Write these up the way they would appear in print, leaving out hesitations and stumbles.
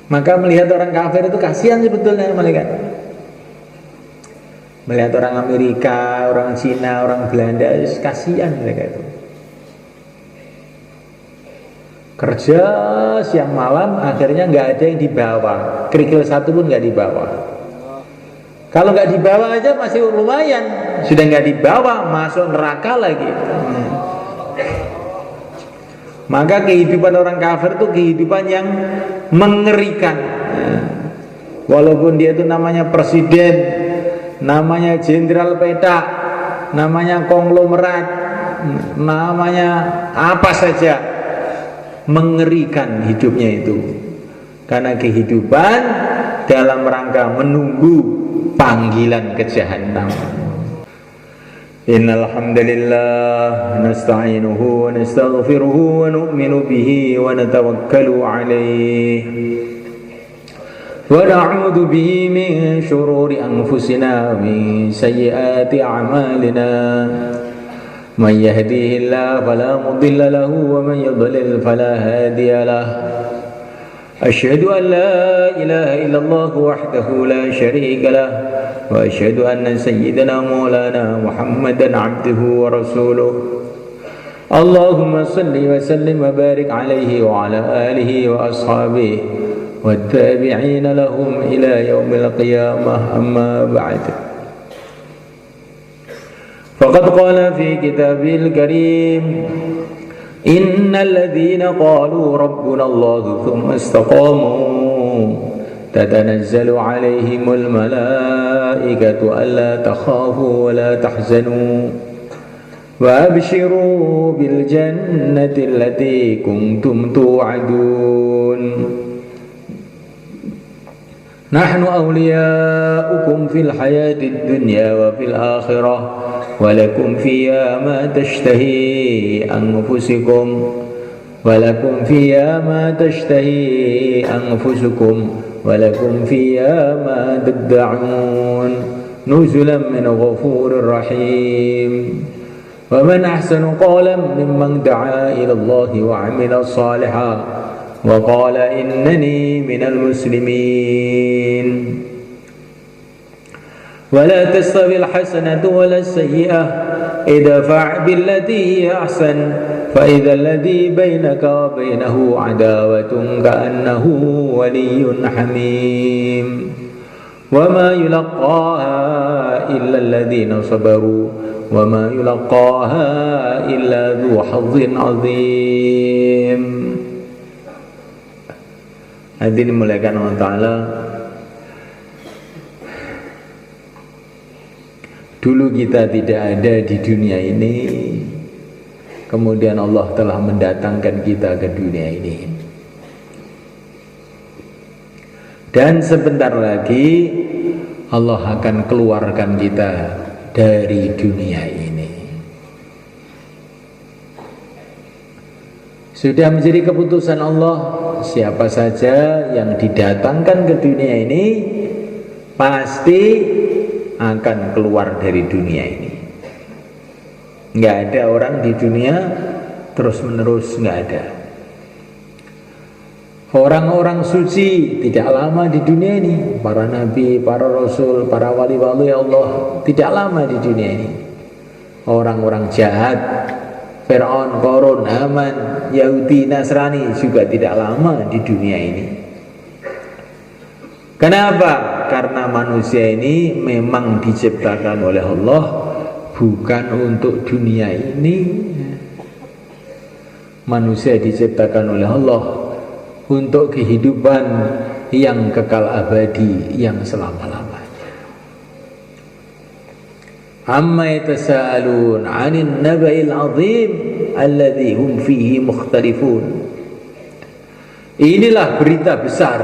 Maka melihat orang kafir itu kasihan sebetulnya malaikat. Melihat orang Amerika, orang Cina, orang Belanda, kasihan mereka itu. Kerja siang malam, akhirnya nggak ada yang dibawa, kerikil satu pun nggak dibawa. Kalau nggak dibawa aja masih lumayan, sudah nggak dibawa masuk neraka lagi. Maka kehidupan orang kafir itu kehidupan yang mengerikan. Walaupun dia itu namanya presiden, namanya jenderal petak, namanya konglomerat, namanya apa saja, mengerikan hidupnya itu. Karena kehidupan dalam rangka menunggu panggilan ke jahanam. Innal hamdalillah nasta'inuhu wa nastaghfiruhu wa nu'minu bihi wa natawakkalu alayhi wa na'udzu bihi min shururi anfusina wa min sayyiati a'malina man yahdihillahu fala mudilla lahu wa man yudlil fala hadiya lahu asyhadu an la ilaha illallah wahdahu la syarika lah wa asyhadu anna sayyidana maulana Muhammadan abduhu wa rasuluh. Allahumma salli wa sallim wa barik alaihi wa ala alihi wa ashabihi wa tabi'ina lahum ila yaumil qiyamah, amma ba'd. Faqad qala fi kitabil karim innal ladzina qalu rabbuna Allah thumma istaqamu tatanazzalu alaihimul malaikatu alla takhafu wa la tahzanu wa abshiru bil jannati allati kuntum tu'adun nahnu awliyaukum fil hayatid dunya wa fil akhirah walakum fiha ma tashtahi anfusukum walakum fiha ma tashtahi anfusukum walakum fiha ma tad'un nuzulan min ghafurir rahim wa man ahsanu qawlan mimman da'a ila Allah wa 'amila salihan wa qala innani minal muslimin. ولا تستوي الحسنة ولا السيئة ادفع بالتي هي أحسن فإذا الذي بينك وبينه عداوة كأنه ولي حميم وما يلقاها إلا الذين صبروا وما يلقاها إلا ذو حظ عظيم. Hadirin dimuliakan Allah Ta'ala, dulu kita tidak ada di dunia ini, kemudian Allah telah mendatangkan kita ke dunia ini. Dan sebentar lagi Allah akan keluarkan kita dari dunia ini. Sudah menjadi keputusan Allah, siapa saja yang didatangkan ke dunia ini pasti akan keluar dari dunia ini. Nggak ada orang di dunia terus menerus, nggak ada. Orang-orang suci tidak lama di dunia ini, para nabi, para rasul, para wali-wali Allah tidak lama di dunia ini. Orang-orang jahat, Fir'aun, Qarun, Haman, Yahudi, Nasrani juga tidak lama di dunia ini. Kenapa? Karena manusia ini memang diciptakan oleh Allah bukan untuk dunia ini. Manusia diciptakan oleh Allah untuk kehidupan yang kekal abadi, yang selama-lamanya. Amma yatasaalun 'anil naba'il 'azim alladzi hum fihi mukhtalifun. Inilah berita besar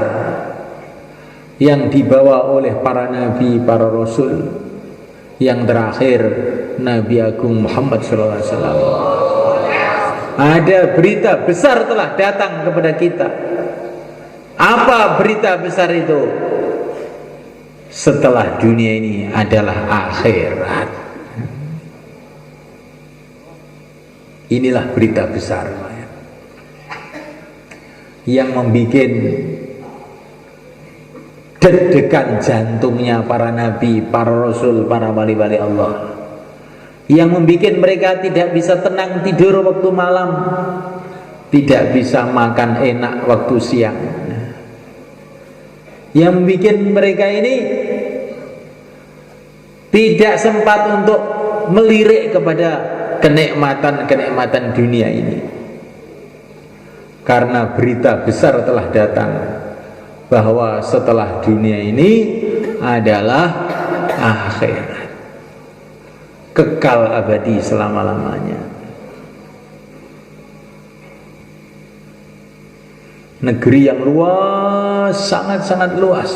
yang dibawa oleh para nabi, para rasul, yang terakhir Nabi Agung Muhammad SAW. Ada berita besar telah datang kepada kita. Apa berita besar itu? Setelah dunia ini adalah akhirat. Inilah berita besar yang membuat deg-degan jantungnya para nabi, para rasul, para wali-wali Allah, yang membuat mereka tidak bisa tenang tidur waktu malam, tidak bisa makan enak waktu siang, yang membuat mereka ini tidak sempat untuk melirik kepada kenikmatan-kenikmatan dunia ini, karena berita besar telah datang bahwa setelah dunia ini adalah akhirat, kekal abadi selama-lamanya. Negeri yang luas, sangat-sangat luas.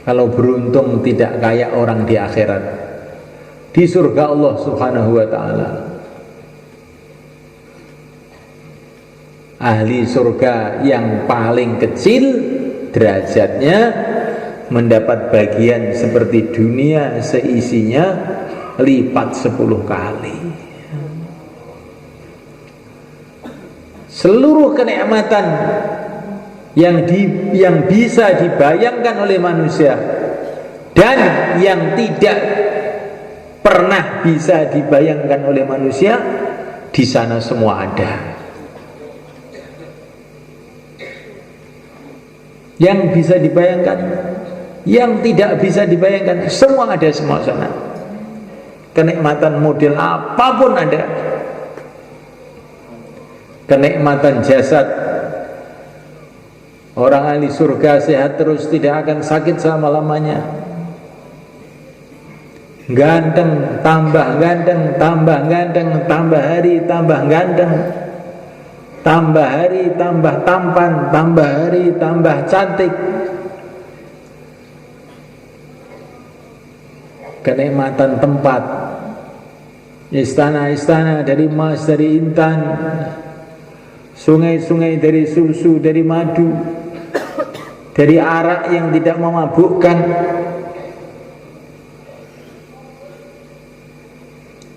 Kalau beruntung tidak kayak orang di akhirat, di surga Allah Subhanahu wa ta'ala. Ahli surga yang paling kecil derajatnya mendapat bagian seperti dunia seisinya lipat 10 kali. Seluruh kenikmatan yang bisa dibayangkan oleh manusia dan yang tidak pernah bisa dibayangkan oleh manusia, di sana semua ada. Yang bisa dibayangkan, yang tidak bisa dibayangkan, semua ada semua sana. Kenikmatan model apapun ada. Kenikmatan jasad, orang ahli surga sehat terus, tidak akan sakit selama-lamanya. Ganteng, tambah ganteng, tambah ganteng, tambah hari tambah ganteng, tambah hari tambah tampan, tambah hari tambah cantik. Kenikmatan tempat, istana-istana dari emas, dari intan, sungai-sungai dari susu, dari madu, dari arak yang tidak memabukkan.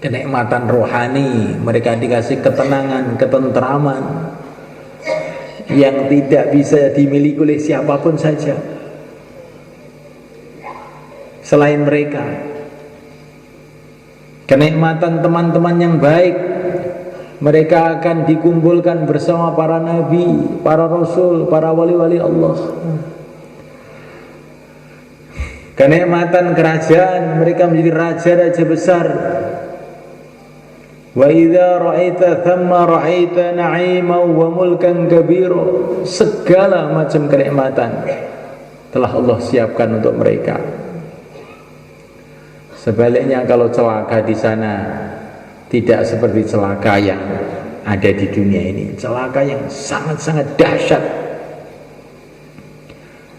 Kenikmatan rohani, mereka dikasih ketenangan, ketentraman yang tidak bisa dimiliki oleh siapapun saja selain mereka. Kenikmatan teman-teman yang baik, mereka akan dikumpulkan bersama para nabi, para rasul, para wali-wali Allah. Kenikmatan kerajaan, mereka menjadi raja-raja besar. Wa idza ra'aita thamma ra'aita na'iman wa mulkan kabira. Segala macam kenikmatan telah Allah siapkan untuk mereka. Sebaliknya kalau celaka di sana tidak seperti celaka yang ada di dunia ini. Celaka yang sangat-sangat dahsyat.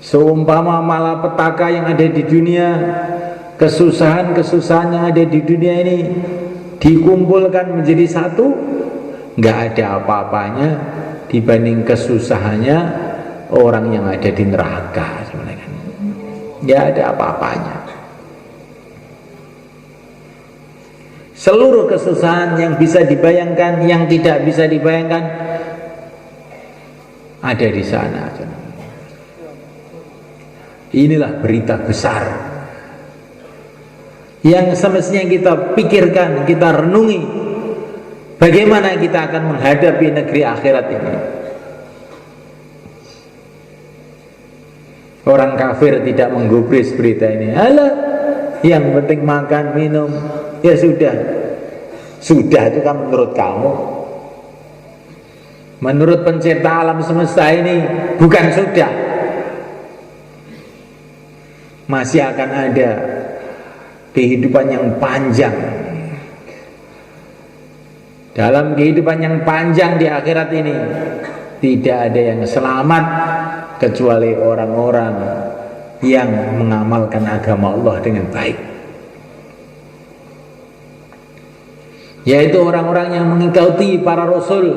Seumpama malapetaka yang ada di dunia, kesusahan-kesusahan yang ada di dunia ini dikumpulkan menjadi satu, nggak ada apa-apanya dibanding kesusahannya orang yang ada di neraka sebenarnya. Nggak ada apa-apanya. Seluruh kesusahan yang bisa dibayangkan, yang tidak bisa dibayangkan ada di sana. Inilah berita besar yang semestinya kita pikirkan, kita renungi, bagaimana kita akan menghadapi negeri akhirat ini. Orang kafir tidak menggubris berita ini. Alah, yang penting makan, minum, ya sudah. Sudah itu kan menurut kamu. Menurut pencipta alam semesta ini bukan sudah. Masih akan ada kehidupan yang panjang. Dalam kehidupan yang panjang di akhirat ini tidak ada yang selamat kecuali orang-orang yang mengamalkan agama Allah dengan baik, yaitu orang-orang yang mengikuti para rasul,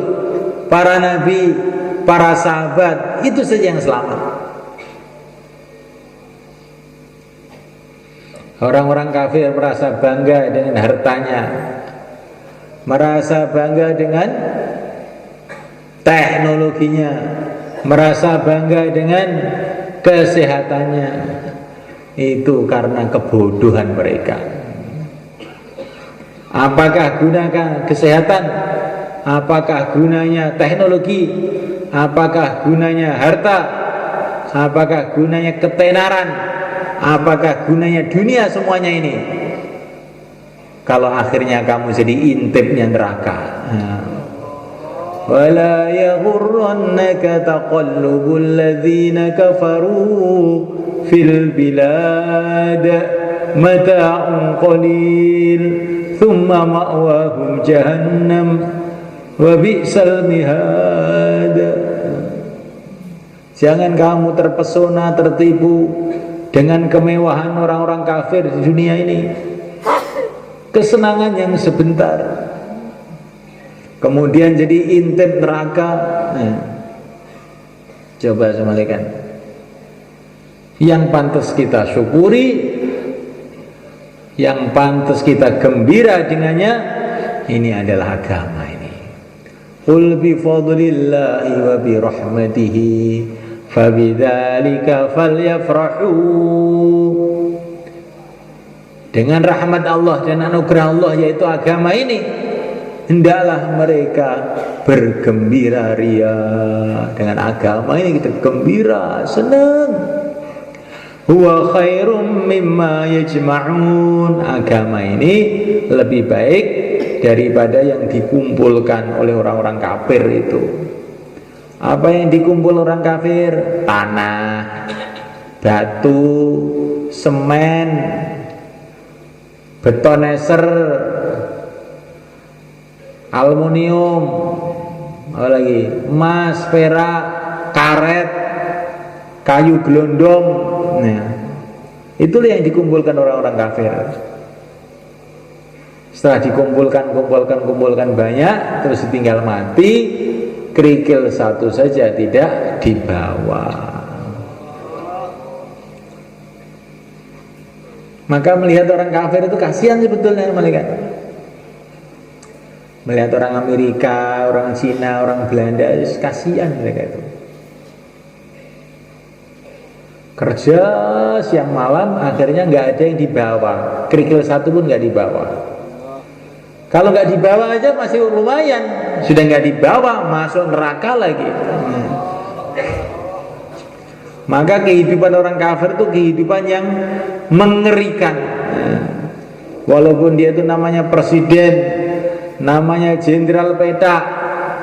para nabi, para sahabat. Itu saja yang selamat. Orang-orang kafir merasa bangga dengan hartanya, merasa bangga dengan teknologinya, merasa bangga dengan kesehatannya, itu karena kebodohan mereka. Apakah gunanya kesehatan? Apakah gunanya teknologi? Apakah gunanya harta? Apakah gunanya ketenaran? Apakah gunanya dunia semuanya ini? Kalau akhirnya kamu jadi intipnya neraka. Wala yaghurrannaka taqallubul ladzina kafaru fil bilad mata'un qalil thumma ma'wahum jahannam wa bi'sal mihad. Jangan kamu terpesona, tertipu dengan kemewahan orang-orang kafir di dunia ini, kesenangan yang sebentar, kemudian jadi intip neraka. Coba semalikan. Yang pantas kita syukuri, yang pantas kita gembira dengannya, ini adalah agama ini. Qul bi fadlillahi wa bi rahmatihi fabidzalika falyafrahu. Dengan rahmat Allah dan anugerah Allah, yaitu agama ini, hendaklah mereka bergembira ria. Dengan agama ini kita gembira, senang. Huwa khairum mimma yajma'un. Agama ini lebih baik daripada yang dikumpulkan oleh orang-orang kafir itu. Apa yang dikumpul orang kafir? Tanah, batu, semen, beton eser, aluminium, apa lagi, emas, perak, karet, kayu gelondong. Nah, itulah yang dikumpulkan orang-orang kafir. Setelah dikumpulkan banyak, terus tinggal mati, kerikil satu saja tidak dibawa. Maka melihat orang kafir itu kasihan sebetulnya, malaikat. Melihat orang Amerika, orang Cina, orang Belanda, kasihan mereka itu. Kerja siang malam, akhirnya nggak ada yang dibawa, kerikil satu pun nggak dibawa. Kalau nggak dibawa aja masih lumayan, sudah nggak dibawa masuk neraka lagi. Maka kehidupan orang kafir itu kehidupan yang mengerikan. Walaupun dia itu namanya presiden, namanya jenderal petak,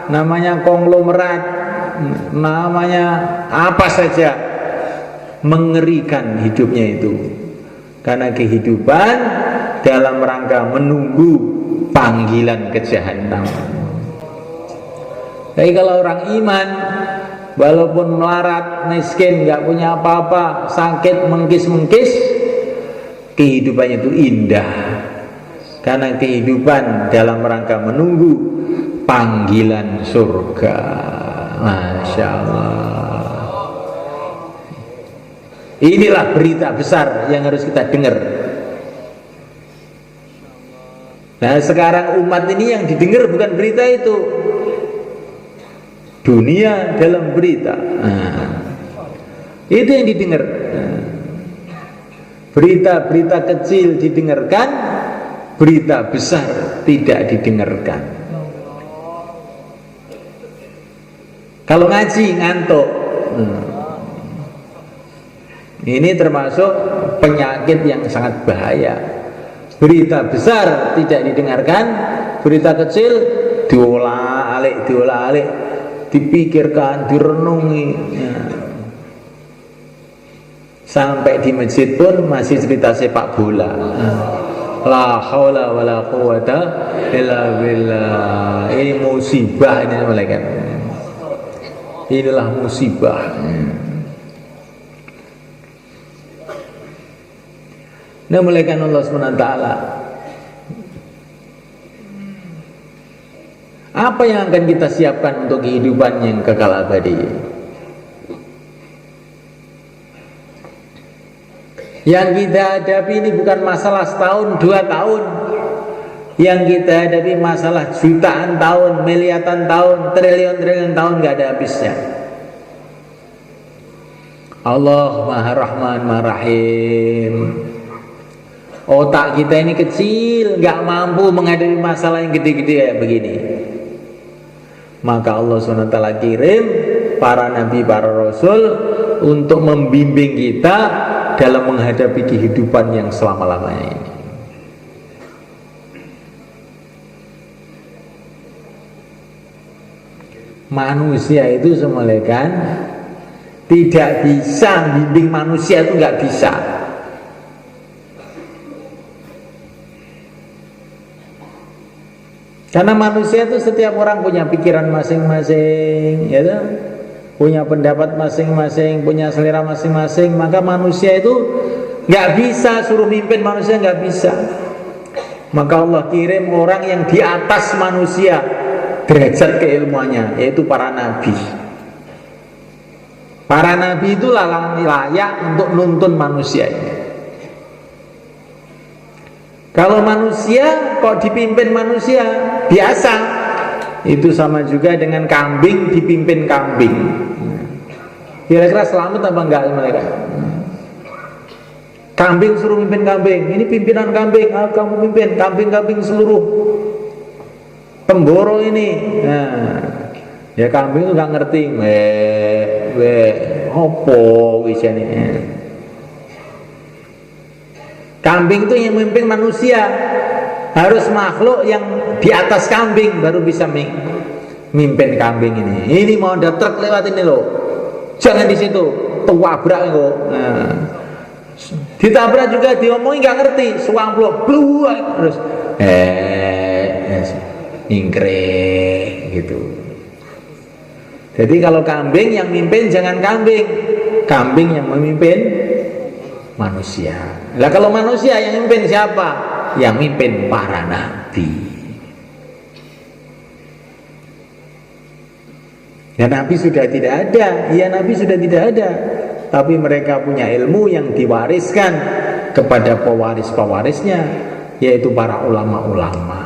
namanya konglomerat, namanya apa saja, mengerikan hidupnya itu. Karena kehidupan dalam rangka menunggu panggilan ke jahanam. Tapi kalau orang iman, walaupun melarat, miskin, gak punya apa-apa, sakit, mengkis-mengkis, kehidupannya itu indah. Karena kehidupan dalam rangka menunggu panggilan surga. Masya Allah. Inilah berita besar yang harus kita dengar. Nah, sekarang umat ini yang didengar bukan berita itu, dunia dalam berita. Itu yang didengar. Berita-berita kecil didengarkan, berita besar tidak didengarkan. Kalau ngaji ngantuk. Ini termasuk penyakit yang sangat bahaya. Berita besar tidak didengarkan, berita kecil diolah-alik, dipikirkan, direnungi. Sampai di masjid pun masih cerita sepak bola. La haula wala quwata illa billah. Ini musibah ini malaikat. Inilah musibah. Nah, malaikat Allah SWT, apa yang akan kita siapkan untuk kehidupan yang kekal abadi? Yang kita hadapi ini bukan masalah setahun, 2 tahun. Yang kita hadapi masalah jutaan tahun, miliaran tahun, triliun-triliun tahun, gak ada habisnya. Allah Maha Rahman Maha Rahim. Otak kita ini kecil, nggak mampu menghadapi masalah yang gede-gede kayak begini. Maka Allah SWT kirim para nabi, para rasul untuk membimbing kita dalam menghadapi kehidupan yang selama-lamanya ini. Manusia itu semuanya kan tidak bisa bimbing manusia, itu nggak bisa. Karena manusia itu setiap orang punya pikiran masing-masing, ya kan? Punya pendapat masing-masing, punya selera masing-masing. Maka manusia itu nggak bisa suruh mimpin manusia, nggak bisa. Maka Allah kirim orang yang di atas manusia derajat keilmuannya, yaitu para nabi. Para nabi itu layak untuk nuntun manusia ini. Kalau manusia kok dipimpin manusia biasa, itu sama juga dengan kambing dipimpin kambing. Kira-kira selamat apa enggak mereka? Kambing suruh pimpin kambing, ini pimpinan kambing, kamu pimpin kambing-kambing seluruh pemboro ini. Nah, ya kambing itu nggak ngerti, opo wisane. Kambing itu yang memimpin manusia, harus makhluk yang di atas kambing baru bisa mimpin kambing ini. Ini mau ada truk lewat ini loh, jangan di situ, tabrak kok. Nah, ditabrak juga diomongin nggak ngerti, suamplok, bluak terus, ingkre gitu. Jadi kalau kambing yang mimpin jangan kambing, kambing yang memimpin manusia. Lah kalau manusia yang mimpin siapa? Yang mimpin para nabi. Ya nabi sudah tidak ada, ya nabi sudah tidak ada. Tapi mereka punya ilmu yang diwariskan kepada pewaris-pewarisnya, yaitu para ulama-ulama.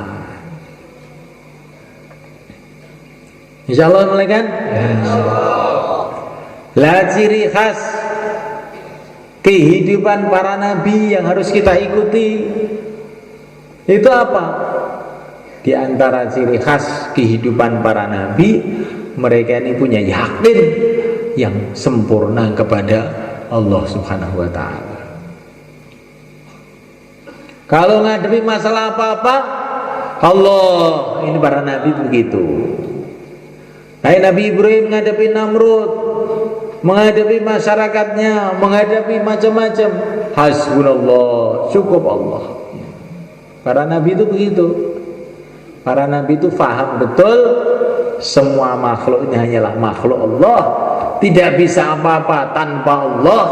Insya Allah kan? Lah ciri khas kehidupan para nabi yang harus kita ikuti itu apa? Di antara ciri khas kehidupan para nabi, mereka ini punya yakin yang sempurna kepada Allah Subhanahu wa ta'ala. Kalau ngadepi masalah apa-apa, Allah, ini para nabi begitu. Nabi Ibrahim menghadapi Namrud, menghadapi masyarakatnya, menghadapi macam-macam, hasbunallah, cukup Allah. Para nabi itu begitu. Para nabi itu faham betul semua makhluk ini hanyalah makhluk Allah, tidak bisa apa-apa tanpa Allah,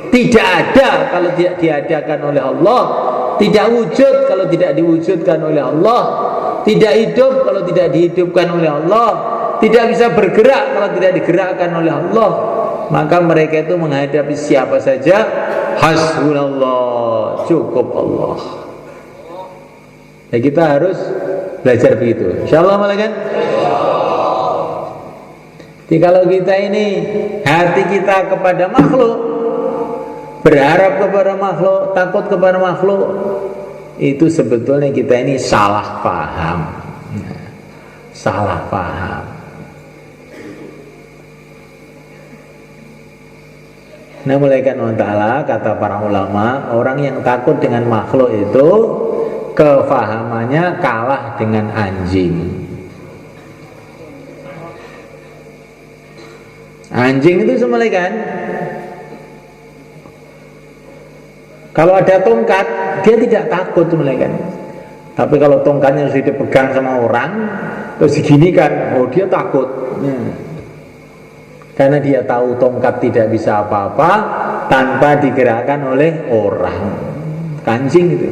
tidak ada kalau tidak diadakan oleh Allah, tidak wujud kalau tidak diwujudkan oleh Allah, tidak hidup kalau tidak dihidupkan oleh Allah, tidak bisa bergerak kalau tidak digerakkan oleh Allah. Maka mereka itu menghadapi siapa saja, hasbunallah, cukup Allah. Ya kita harus belajar begitu, insyaallah kan? Jadi kalau kita ini hati kita kepada makhluk, berharap kepada makhluk, takut kepada makhluk, itu sebetulnya kita ini salah paham. Salah paham. Nah, mulaikan Allah Ta'ala, kata para ulama, orang yang takut dengan makhluk itu kefahamannya kalah dengan anjing. Anjing itu semuanya kan, kalau ada tongkat dia tidak takut semuanya kan. Tapi kalau tongkatnya sudah dipegang sama orang terus diginikan, oh dia takut. Karena dia tahu tongkat tidak bisa apa-apa tanpa digerakkan oleh orang. Anjing itu.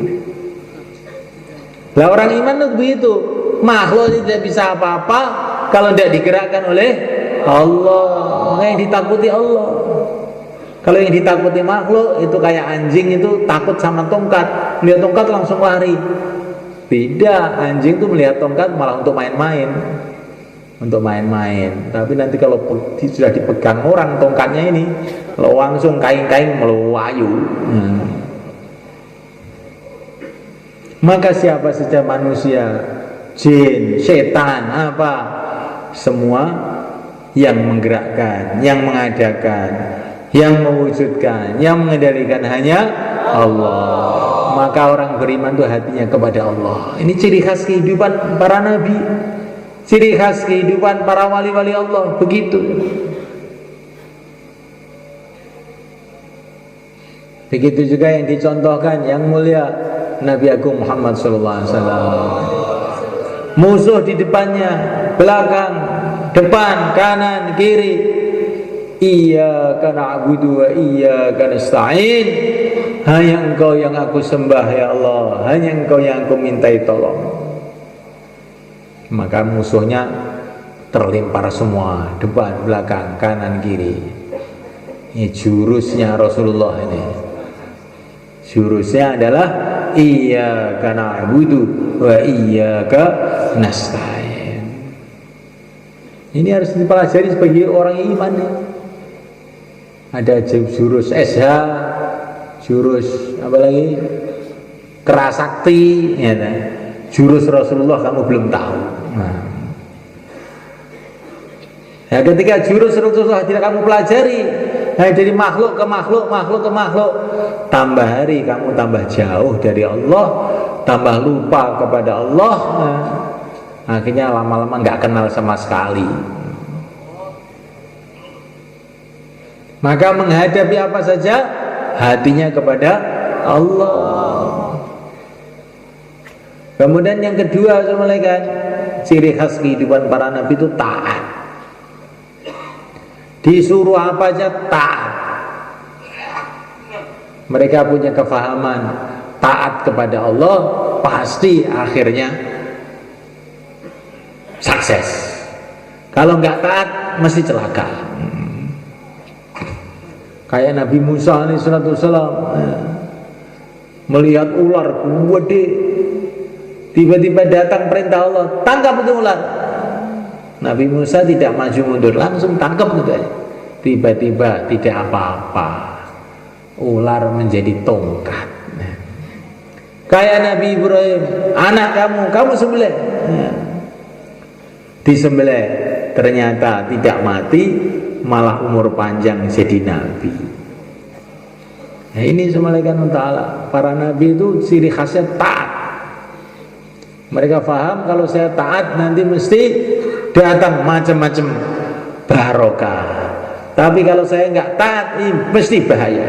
Lah orang iman itu begitu, makhluk tidak bisa apa-apa kalau tidak digerakkan oleh Allah. Makanya yang ditakuti Allah. Kalau yang ditakuti makhluk itu kayak anjing itu takut sama tongkat, melihat tongkat langsung lari. Beda, anjing itu melihat tongkat malah untuk main-main. untuk main-main. Tapi nanti kalau sudah dipegang orang tongkatnya ini, kalau langsung kain-kain melayu. Maka siapa saja manusia, jin, setan, apa, semua yang menggerakkan, yang mengadakan, yang mewujudkan, yang mengendalikan hanya Allah. Maka orang beriman itu hatinya kepada Allah. Ini ciri khas kehidupan para nabi, ciri khas kehidupan para wali-wali Allah. Begitu. Begitu juga yang dicontohkan yang mulia Nabi Agung Muhammad SAW. Musuh di depannya, belakang, depan, kanan, kiri. Iyyaka na'budu wa iyyaka nasta'in. Hanya Engkau yang aku sembah ya Allah, hanya Engkau yang aku mintai tolong. Maka musuhnya terlempar semua, depan, belakang, kanan, kiri. Ini jurusnya Rasulullah ini. Jurusnya adalah iyyaka na'budu wa iyyaka nasta'in. Ini harus dipelajari sebagai orang iman ya. Ada jurus SH, jurus apa lagi, kerasakti ya, jurus Rasulullah kamu belum tahu. Nah, ketika jurus Rasulullah tidak kamu pelajari, dari makhluk ke makhluk, makhluk ke makhluk, tambah hari kamu tambah jauh dari Allah, tambah lupa kepada Allah. Akhirnya lama-lama nggak kenal sama sekali. Maka menghadapi apa saja, hatinya kepada Allah. Kemudian yang kedua, ciri khas kehidupan para nabi itu taat. Disuruh apa aja taat. Mereka punya kefahaman taat kepada Allah pasti akhirnya sukses. Kalau nggak taat mesti celaka. Kayak Nabi Musa alaihissalam melihat ular gede, tiba-tiba datang perintah Allah, tangkap itu ular. Nabi Musa tidak maju mundur, langsung tangkap gitu aja. Tiba-tiba tidak apa-apa, ular menjadi tongkat. Kayak Nabi Ibrahim, anak kamu sembelih. Disembelih, ternyata tidak mati, malah umur panjang jadi nabi. Nah, ini semalakan ta'ala. Para nabi itu ciri khasnya taat. Mereka paham kalau saya taat nanti mesti datang macam-macam barokah. Tapi kalau saya nggak taat, ini mesti bahaya.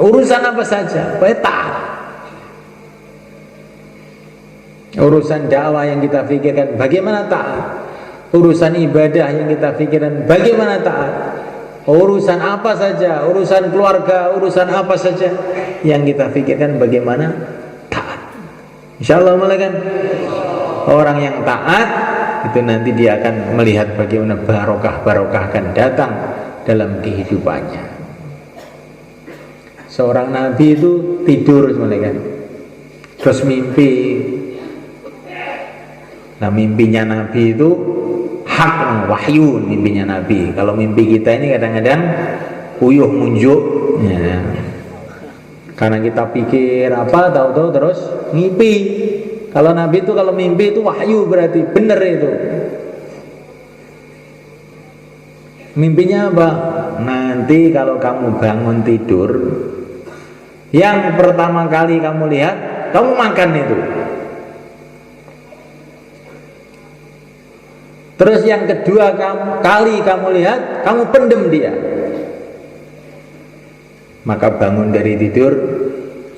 Urusan apa saja, saya taat. Urusan dakwah yang kita pikirkan, bagaimana taat? Urusan ibadah yang kita pikirkan, bagaimana taat? Urusan apa saja, urusan keluarga, urusan apa saja yang kita pikirkan, bagaimana taat. Insyaallah kan orang yang taat itu nanti dia akan melihat bagaimana barokah akan datang dalam kehidupannya. Seorang nabi itu tidur kan, terus mimpi. Nah, mimpinya nabi itu hak, wahyu mimpinya nabi. Kalau mimpi kita ini kadang-kadang puyuh munjuk ya. Karena kita pikir apa, tahu-tahu terus mimpi. Kalau nabi itu kalau mimpi itu wahyu, berarti benar itu. Mimpinya apa? Nanti kalau kamu bangun tidur, yang pertama kali kamu lihat, kamu makan itu. Terus yang kedua kali kamu lihat, kamu pendem dia. Maka bangun dari tidur,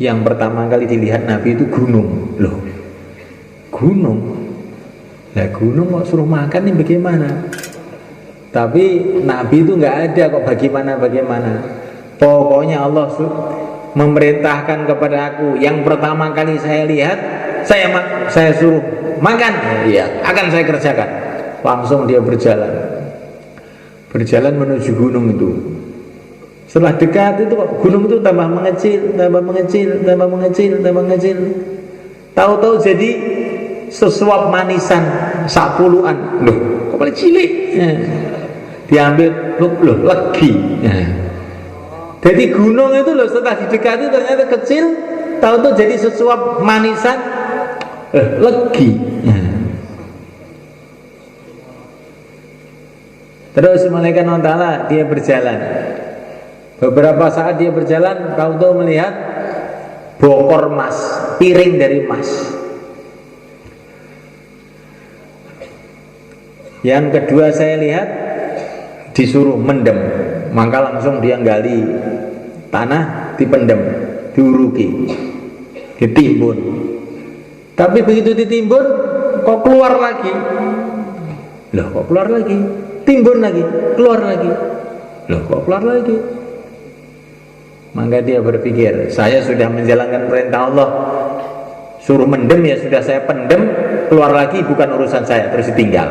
yang pertama kali dilihat Nabi itu gunung. Loh, gunung? Lah gunung mau suruh makan nih bagaimana? Tapi Nabi itu nggak ada kok bagaimana. Pokoknya Allah memerintahkan kepada aku, yang pertama kali saya lihat, saya suruh makan, ya akan saya kerjakan. Langsung dia berjalan menuju gunung itu. Setelah dekat itu gunung itu tambah mengecil. Tahu-tahu jadi sesuap manisan. sapuluan. Loh, kok paling cilik? Diambil, loh legi. Jadi gunung itu loh setelah didekati ternyata kecil, tahu tuh jadi sesuap manisan, legi. Terus malaikat Allah Ta'ala dia berjalan. Beberapa saat dia berjalan, tahu tuh melihat bokor emas, piring dari emas. Yang kedua saya lihat disuruh mendem, maka langsung dia gali tanah, dipendem, diuruki, ditimbun. Tapi begitu ditimbun, kok keluar lagi? Loh, kok keluar lagi? Timbun lagi, keluar lagi. Loh, kok keluar lagi? Maka dia berpikir, saya sudah menjalankan perintah Allah, suruh mendem ya sudah saya pendem, keluar lagi bukan urusan saya, terus ditinggal.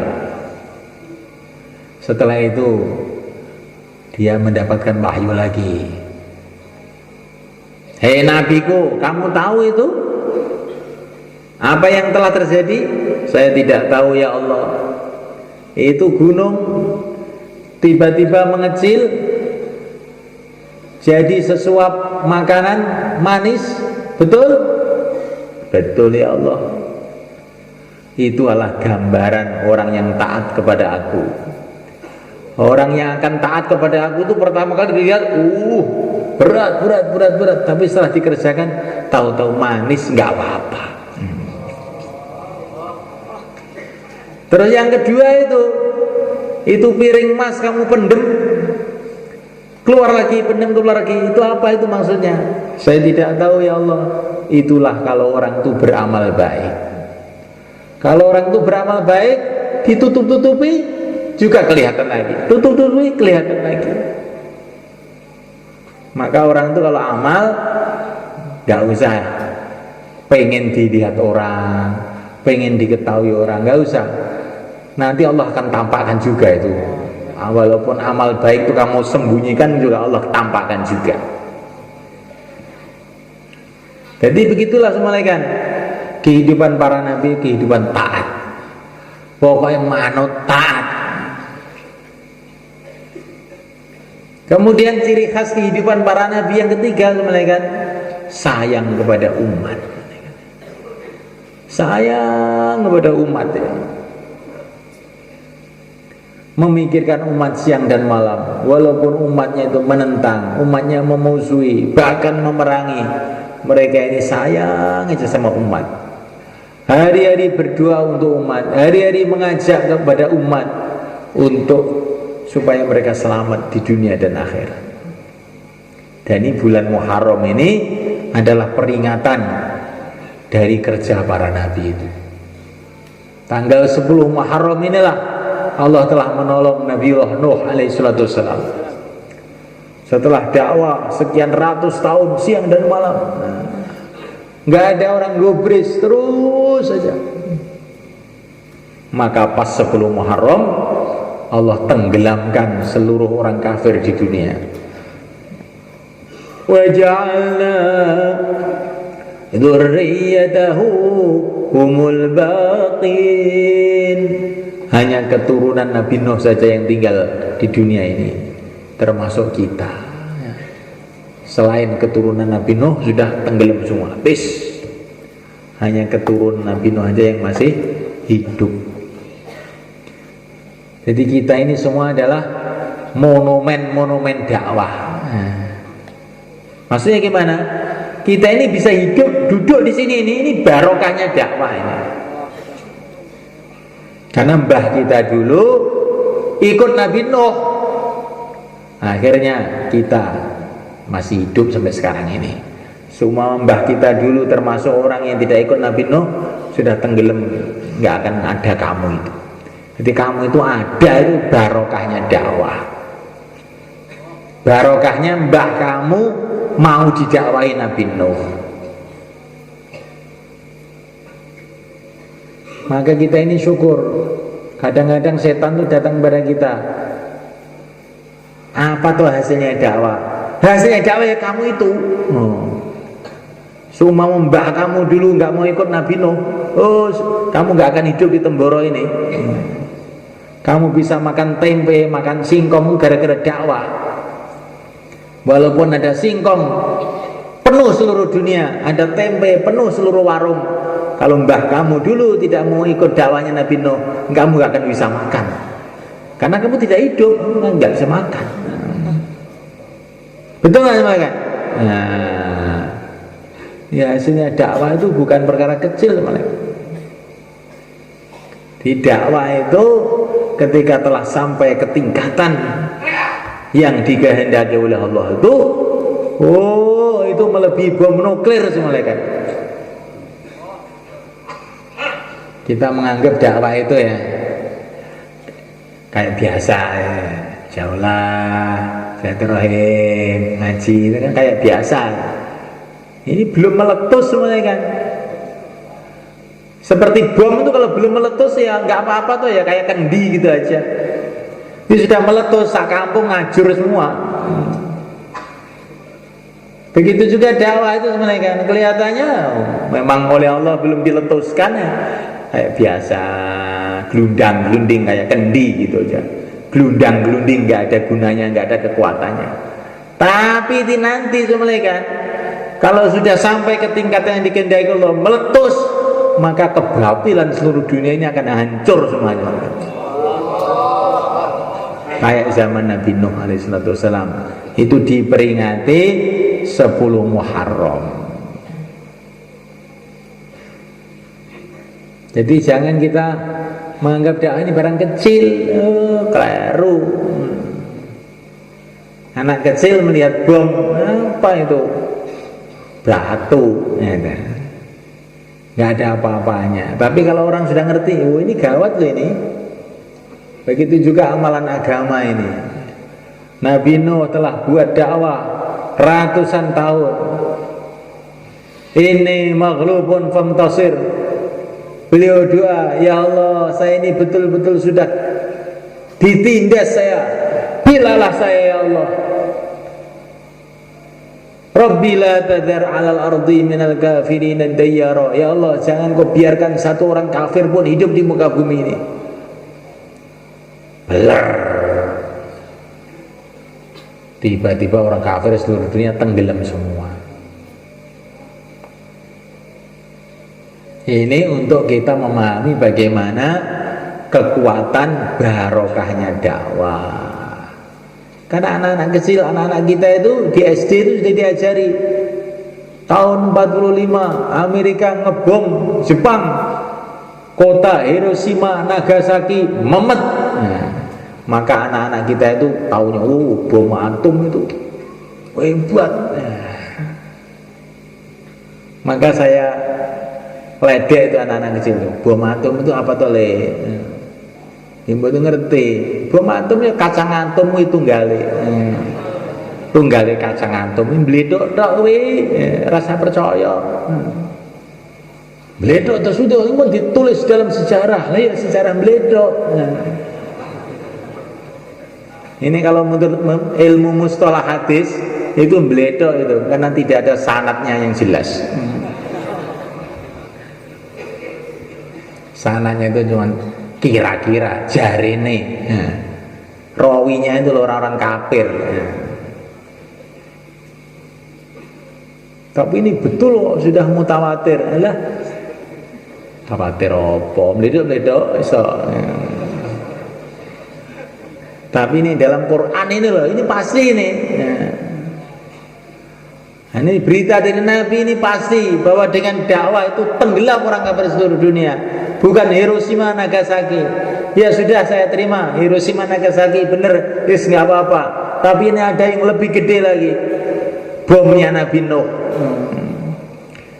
Setelah itu dia mendapatkan wahyu lagi. Hei nabiku, kamu tahu itu apa yang telah terjadi? Saya tidak tahu ya Allah. Itu gunung tiba-tiba mengecil jadi sesuap makanan manis. Betul? Betul ya Allah. Itu adalah gambaran orang yang taat kepada aku. Orang yang akan taat kepada aku itu pertama kali dilihat, berat. Tapi setelah dikerjakan, tahu-tahu manis, nggak apa-apa. Terus yang kedua itu piring emas kamu pendem, keluar lagi, pendem keluar lagi. Itu apa itu maksudnya? Saya tidak tahu ya Allah. Itulah kalau orang itu beramal baik. Kalau orang itu beramal baik, ditutup-tutupi juga kelihatan lagi, tutup-tutupi kelihatan lagi. Maka orang itu kalau amal nggak usah pengen dilihat orang, pengen diketahui orang, nggak usah. Nanti Allah akan tampakkan juga itu. Walaupun amal baik itu kamu sembunyikan juga Allah tampakkan juga. Jadi begitulah semalekan kehidupan para nabi, kehidupan taat. Pokoknya manut taat. Kemudian ciri khas kehidupan para nabi yang ketiga semalekan sayang kepada umat. Sayang kepada umat ya. Memikirkan umat siang dan malam, walaupun umatnya itu menentang, umatnya memusuhi, bahkan memerangi, mereka ini sayang aja sama umat. Hari-hari berdoa untuk umat, hari-hari mengajak kepada umat untuk supaya mereka selamat di dunia dan akhirat. Dan ini bulan Muharram ini adalah peringatan dari kerja para nabi itu. Tanggal 10 Muharram inilah Allah telah menolong Nabiullah Nuh alaihissalatu wassalam. Setelah dakwah sekian ratus tahun siang dan malam, nggak ada orang gubris, terus saja. Maka pas 10 Muharram Allah tenggelamkan seluruh orang kafir di dunia. Wa ja'alna dzurriyyatahu humul baqin. Hanya keturunan Nabi Nuh saja yang tinggal di dunia ini, termasuk kita. Selain keturunan Nabi Nuh sudah tenggelam semua, habis. Hanya keturunan Nabi Nuh aja yang masih hidup. Jadi kita ini semua adalah monumen-monumen dakwah. Maksudnya gimana? Kita ini bisa hidup, duduk di sini ini barokahnya dakwah ini. Karena mbah kita dulu ikut Nabi Nuh, akhirnya kita masih hidup sampai sekarang ini. Semua mbah kita dulu termasuk orang yang tidak ikut Nabi Nuh sudah tenggelam, nggak akan ada kamu itu. Jadi kamu itu ada, itu barokahnya dakwah. Barokahnya mbah kamu mau didakwahi Nabi Nuh. Maka kita ini syukur. Kadang-kadang setan itu datang kepada kita. Apa tuh hasilnya dakwah? Hasilnya dakwah ya kamu itu. Semua mbah kamu dulu nggak mau ikut Nabi Nuh, oh kamu nggak akan hidup di Temboro ini. Kamu bisa makan tempe, makan singkong gara-gara dakwah. Walaupun ada singkong penuh seluruh dunia, ada tempe penuh seluruh warung, kalau mbah kamu dulu tidak mau ikut dakwahnya Nabi Nuh, kamu gak akan bisa makan. Karena kamu tidak hidup, nggak bisa makan. Betul nggak makan? Nah, ya hasilnya dakwah itu bukan perkara kecil, malah. Di dakwah itu ketika telah sampai ke tingkatan yang dikehendaki oleh Allah itu, oh itu melebihi bom nuklir semuanya kan. Kita menganggap dakwah itu ya kayak biasa ya. Jauhlah, silaturahim, ngaji itu kan kayak biasa. Ini belum meletus semuanya kan. Seperti bom itu kalau belum meletus ya nggak apa-apa tuh ya, kayak kendi gitu aja. Ini sudah meletus, sak kampung ngajur semua. Begitu juga dakwah itu sebenarnya kan, kelihatannya memang oleh Allah belum diletuskan ya, kayak biasa, gelundang gelunding kayak kendi gitu aja. Gelundang gelunding nggak ada gunanya, nggak ada kekuatannya. Tapi nanti sebenarnya kan, kalau sudah sampai ke tingkatan yang dikehendaki Allah meletus, maka kebatilan seluruh dunia ini akan hancur semuanya. Kayak zaman Nabi Nuh alaihissalam itu diperingati 10 Muharram. Jadi jangan kita menganggap dakwah ini barang kecil, keliru. Anak kecil melihat bom, apa itu? Batu, ya kan? Nggak ada apa-apanya. Tapi kalau orang sudah ngerti, oh ini gawat loh ini. Begitu juga amalan agama ini. Nabi Nuh telah buat dakwah ratusan tahun. Ini maghlubun famtasir. Beliau doa, ya Allah, saya ini betul-betul sudah ditindas saya. Bilalah saya ya Allah. Rabbi la tadhar 'alal ardi minal kafirin dayyara. Ya Allah, jangan kau biarkan satu orang kafir pun hidup di muka bumi ini. Belar. Tiba-tiba orang kafir seluruh dunia tenggelam semua. Ini untuk kita memahami bagaimana kekuatan barokahnya dakwah. Karena anak-anak kecil, anak-anak kita itu di SD itu sudah diajari. Tahun 45 Amerika ngebom Jepang, kota Hiroshima, Nagasaki memet. Nah, maka anak-anak kita itu tahunya, oh bom atom itu hebat. Nah, maka saya ledek itu anak-anak kecil itu, bom atom itu apa toh le? Ibu itu ngerti, bom atom ya kacang atom itu tunggale, tunggale kacang atom ini bledok tok kuwi, rasa percaya. Bledok terus sudah ini ditulis dalam sejarah, lah ya sejarah bledok. Ini kalau menurut ilmu mustalah hadis itu bledok itu karena tidak ada sanadnya yang jelas. Sanadnya itu cuma kira-kira jarine, rawinya itu orang-orang kafir. Tapi ini betul kok sudah mutawatir. Alah, mutawatir apa? Mledok-mledok iso. Tapi ini dalam Quran ini loh, ini pasti ini. Nah, ini berita dari Nabi ini pasti bahwa dengan dakwah itu tenggelam orang kafir seluruh dunia. Bukan Hiroshima Nagasaki. Ya sudah saya terima Hiroshima Nagasaki bener, nggak apa-apa. Tapi ini ada yang lebih gede lagi, bomnya Nabi Nuh.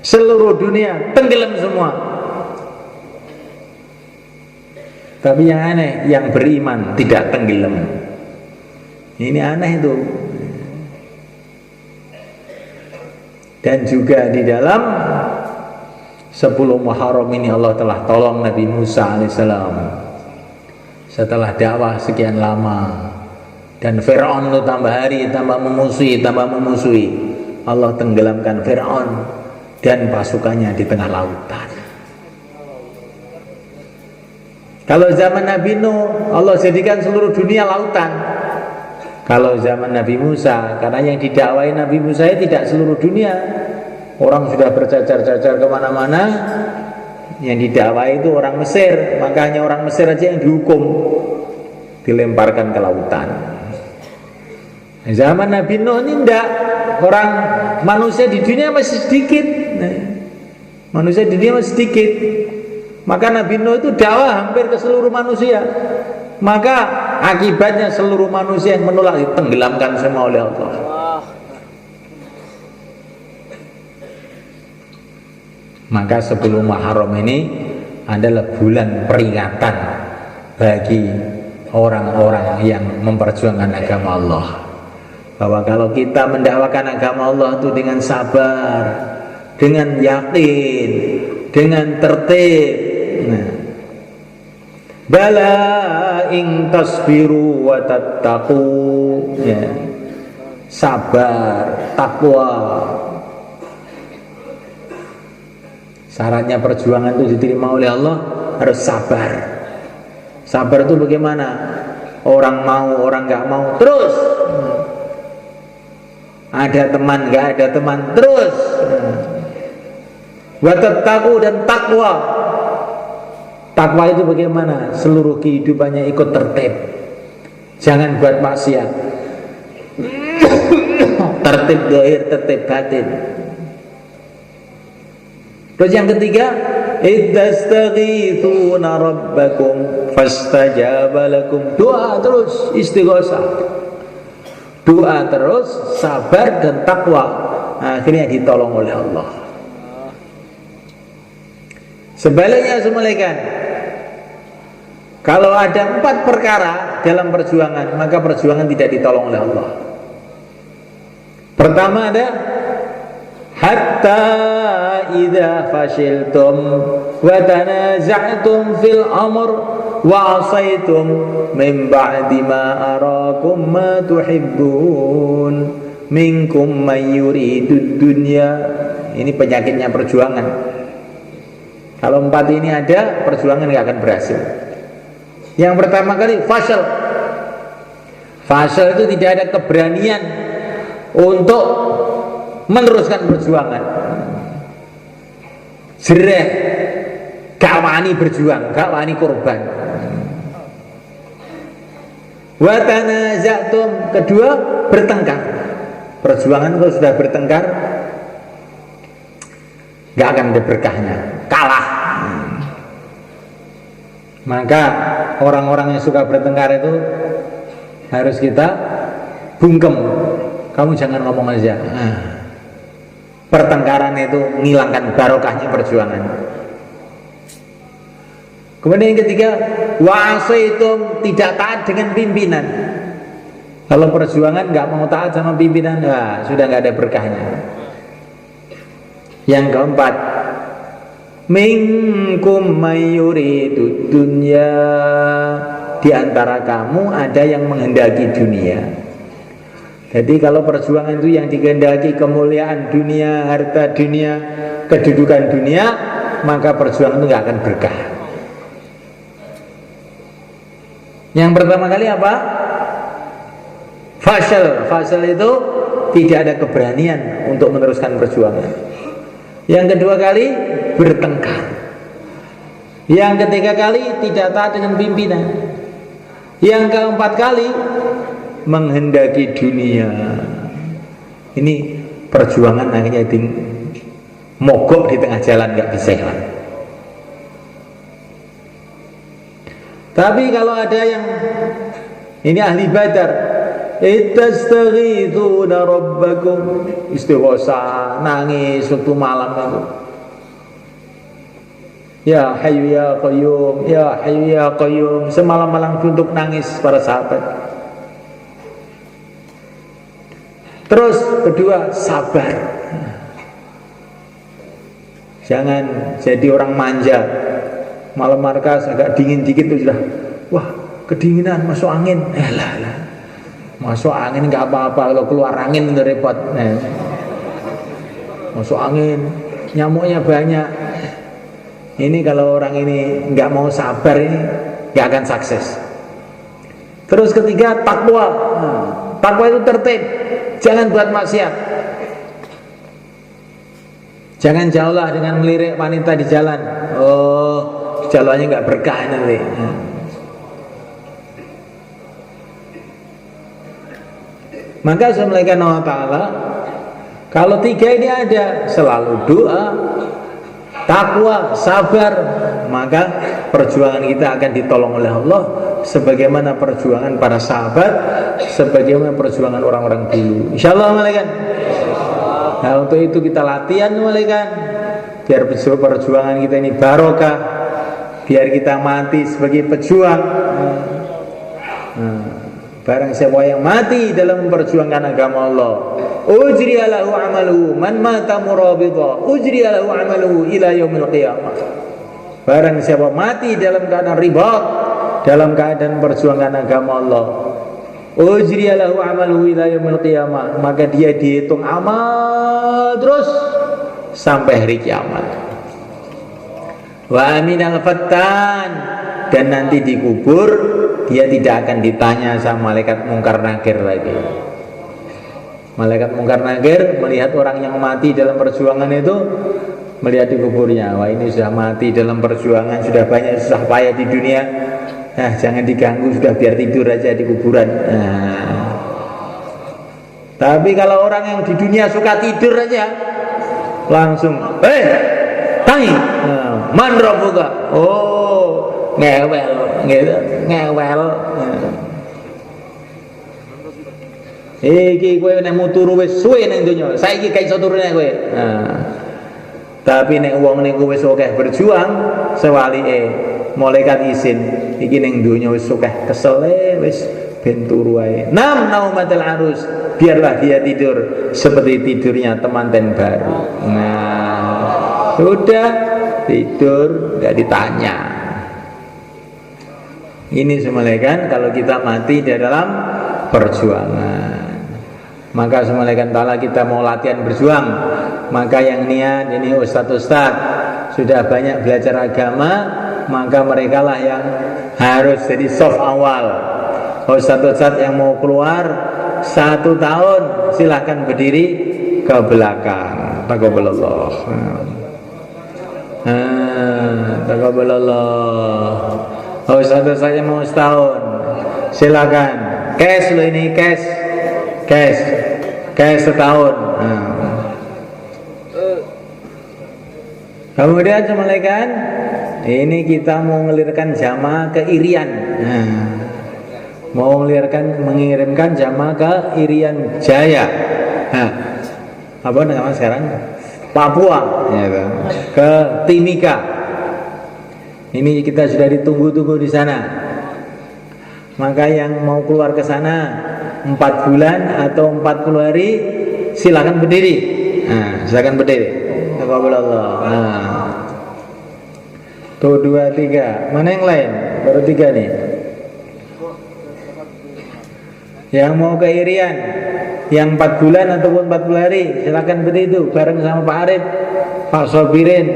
Seluruh dunia tenggelam semua. Tapi yang aneh, yang beriman tidak tenggelam. Ini aneh itu. Dan juga di dalam 10 Muharram ini Allah telah tolong Nabi Musa alaihissalam setelah dakwah sekian lama, dan Fir'aun itu tambah hari tambah memusuhi Allah tenggelamkan Fir'aun. dan pasukannya di tengah lautan. Kalau zaman Nabi Nuh, Allah jadikan seluruh dunia lautan. Kalau zaman Nabi Musa, karena yang didakwai Nabi Musa tidak seluruh dunia, orang sudah bercacar-cacar kemana-mana, yang didakwai itu orang Mesir, makanya orang Mesir aja yang dihukum, dilemparkan ke lautan. Zaman Nabi Nuh ini tidak, orang manusia di dunia masih sedikit, manusia di dunia masih sedikit. Maka Nabi Nuh itu dakwah hampir ke seluruh manusia. Maka akibatnya seluruh manusia yang menolak ditenggelamkan semua oleh Allah. Maka 10 Muharram ini adalah bulan peringatan bagi orang-orang yang memperjuangkan agama Allah, bahwa kalau kita mendakwakan agama Allah itu dengan sabar, dengan yakin, dengan tertib. Bala in tasbiru wa tattaqu, ya. Sabar, takwa. Syaratnya perjuangan itu diterima oleh Allah harus sabar. Sabar itu bagaimana? Orang mau, orang nggak mau, terus. Ada teman, nggak ada teman, terus. Wa tattaqu, dan takwa. Takwa itu bagaimana? Seluruh kehidupannya ikut tertib, jangan buat maksiat. Tertib zahir, tertib batin. Terus yang ketiga, idzastaghithuna rabbakum fastajaba lakum. Doa terus, istighosah. Doa terus, sabar dan takwa. Akhirnya ditolong oleh Allah. Sebaliknya semulaikan, kalau ada 4 perkara dalam perjuangan, maka perjuangan tidak ditolong oleh Allah. Pertama ada hatta idza fashiltum wa tanaza'tum fil amr wa 'asaitum min ba'di ma arakum ma tuhibbun minkum man yuridud dunya. Ini penyakitnya perjuangan. Kalau 4 ini ada, perjuangan nggak akan berhasil. Yang pertama kali fashal. Fashal itu tidak ada keberanian untuk meneruskan perjuangan. Jereh, gak wani berjuang, gak wani korban. Wa tanaza'tum, kedua bertengkar. Perjuangan kalau sudah bertengkar gak akan ada berkahnya, kalah. Maka orang-orang yang suka bertengkar itu harus kita bungkem. Kamu jangan ngomong aja. Pertengkaran itu menghilangkan barokahnya perjuangan. Kemudian yang ketiga, wa'asaitum, tidak taat dengan pimpinan. Kalau perjuangan nggak mau taat sama pimpinan, sudah nggak ada berkahnya. Yang keempat, minkum mayuridu dunya, di antara kamu ada yang menghendaki dunia. Jadi kalau perjuangan itu yang dikehendaki kemuliaan dunia, harta dunia, kedudukan dunia, maka perjuangan itu nggak akan berkah. Yang pertama kali apa? Fashal. Fashal itu tidak ada keberanian untuk meneruskan perjuangan. Yang kedua kali bertengkar. Yang ketiga kali tidak taat dengan pimpinan. Yang keempat kali menghendaki dunia. Ini perjuangan akhirnya mogok di tengah jalan, nggak bisa jalan. Tapi kalau ada yang ini ahli Badar, ittastaghithuna rabbakum, istighosah, nangis waktu malam itu. Ya Hayyu ya Qayyum, ya Hayyu ya Qayyum, semalam-malam untuk nangis para sahabat. Terus kedua, sabar. Jangan jadi orang manja. Malam markas agak dingin dikit tuh sudah, wah kedinginan, masuk angin. Lah. Masuk angin nggak apa-apa, kalau keluar angin itu repot. Masuk angin, nyamuknya banyak. Ini kalau orang ini nggak mau sabar ini nggak akan sukses. Terus ketiga, takwa. Takwa itu tertib, jangan buat maksiat. Jangan jauhlah dengan melirik wanita di jalan. Oh, jalannya nggak berkah nanti. Maka Subhanahu wa ta'ala, kalau tiga ini ada, selalu doa, takwa, sabar, maka perjuangan kita akan ditolong oleh Allah sebagaimana perjuangan para sahabat, sebagaimana perjuangan orang-orang dulu. Insyaallah malaikat. Nah, untuk itu kita latihan malaikat, biar perjuangan kita ini barokah, biar kita mati sebagai pejuang. Barang siapa yang mati dalam memperjuangkan agama Allah, ujriya lahu amaluhu, man mata murabidha ujriya lahu amaluhu ila yaumil qiyamah. Barang siapa mati dalam keadaan ribat, dalam keadaan perjuangan agama Allah, ujriya lahu amaluhu ila yaumil qiyamah, maka dia dihitung amal terus sampai hari kiamat. Wa aminal fattan, dan nanti dikubur dia tidak akan ditanya sama malaikat mungkar nakir lagi. Malaikat mungkar nakir melihat orang yang mati dalam perjuangan itu, melihat di kuburnya, wah ini sudah mati dalam perjuangan, sudah banyak susah payah di dunia, nah jangan diganggu, sudah biar tidur aja di kuburan. Nah, tapi kalau orang yang di dunia suka tidur aja, langsung tangi, man rabbuka, oh ngewel gitu, ngewel. Iki kowe nek turu wis suwe ning donya, saiki gak iso turu nek kowe. Tapi nek wong niku wis akeh berjuang, sewalike malaikat izin, iki ning donya wis akeh kesele, wis ben turu ae. Naumatul arus, biarlah dia tidur seperti tidurnya temanten baru. Nah, sudah tidur enggak ditanya. Ini semalekan kalau kita mati di dalam perjuangan. Maka semalekan ta'ala kita mau latihan berjuang, maka yang niat ini ustadz sudah banyak belajar agama, maka mereka lah yang harus jadi soft awal. Ustadz yang mau keluar 1 tahun silahkan berdiri ke belakang. Taqabbalallah. Taqabbalallah. Ustadz saya mau setahun, silakan cash lo ini, cash setahun. Kemudian semalekan ini kita mau mengelirkan jamaah ke Irian, mau mengirimkan jamaah ke Irian Jaya, apa namanya sekarang, Papua, ya, ke Timika. Ini kita sudah ditunggu-tunggu di sana. Maka yang mau keluar ke sana 4 bulan atau 40 hari silakan berdiri. Silakan berdiri. Taqabbalallah. Tuh 2, 3. Mana yang lain? Baru 3 nih. Yang mau ke Irian, yang 4 bulan ataupun 40 hari silakan berdiri itu bareng sama Pak Arif, Pak Sobirin.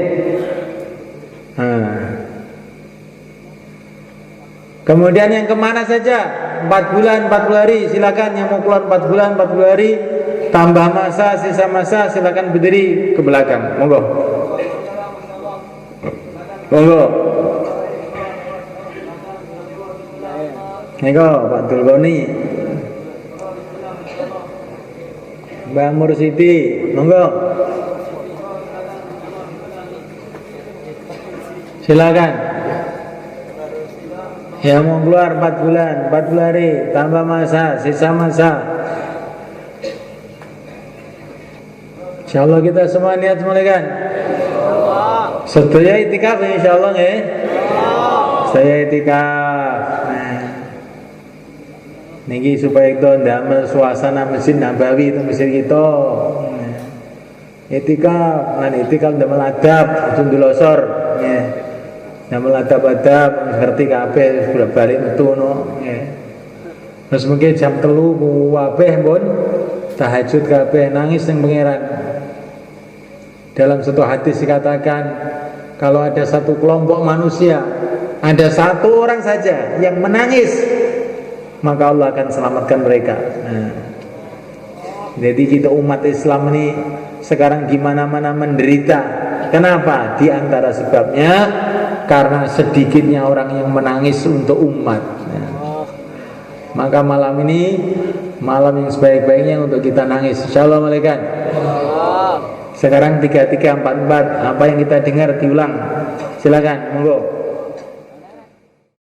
Kemudian yang kemana saja 4 bulan 40 hari silakan, yang mau keluar 4 bulan 40 hari tambah masa, sisa masa silakan berdiri ke belakang. Monggo Pak Dulgoni, Mbak Mursiti, monggo silakan. Yang mau keluar 4 bulan 40 hari tambah masa, sisa masa. Insyaallah kita semua niat mulaikan. Sedaya itikaf insyaallah nggih. Sedaya itikaf. Niki supaya kita ndamel suasana Masjid Nabawi itu masjid kita. Itikaf, lan itikaf ndamel adab, ndulosor nggih. Ndamel adab-adab ngerti kabeh sudah balik metu no nggih. Terus mungkin jam 3 kabeh pun tahajud kabeh nangis ning pangeran. Dalam satu hadis dikatakan, kalau ada satu kelompok manusia, ada satu orang saja yang menangis, maka Allah akan selamatkan mereka. Jadi kita umat Islam ini sekarang di mana-mana menderita. Kenapa? Di antara sebabnya karena sedikitnya orang yang menangis untuk umat. Maka malam ini malam yang sebaik-baiknya untuk kita nangis. Assalamualaikum. Sekarang 3344. Apa yang kita dengar diulang. Silakan, monggo.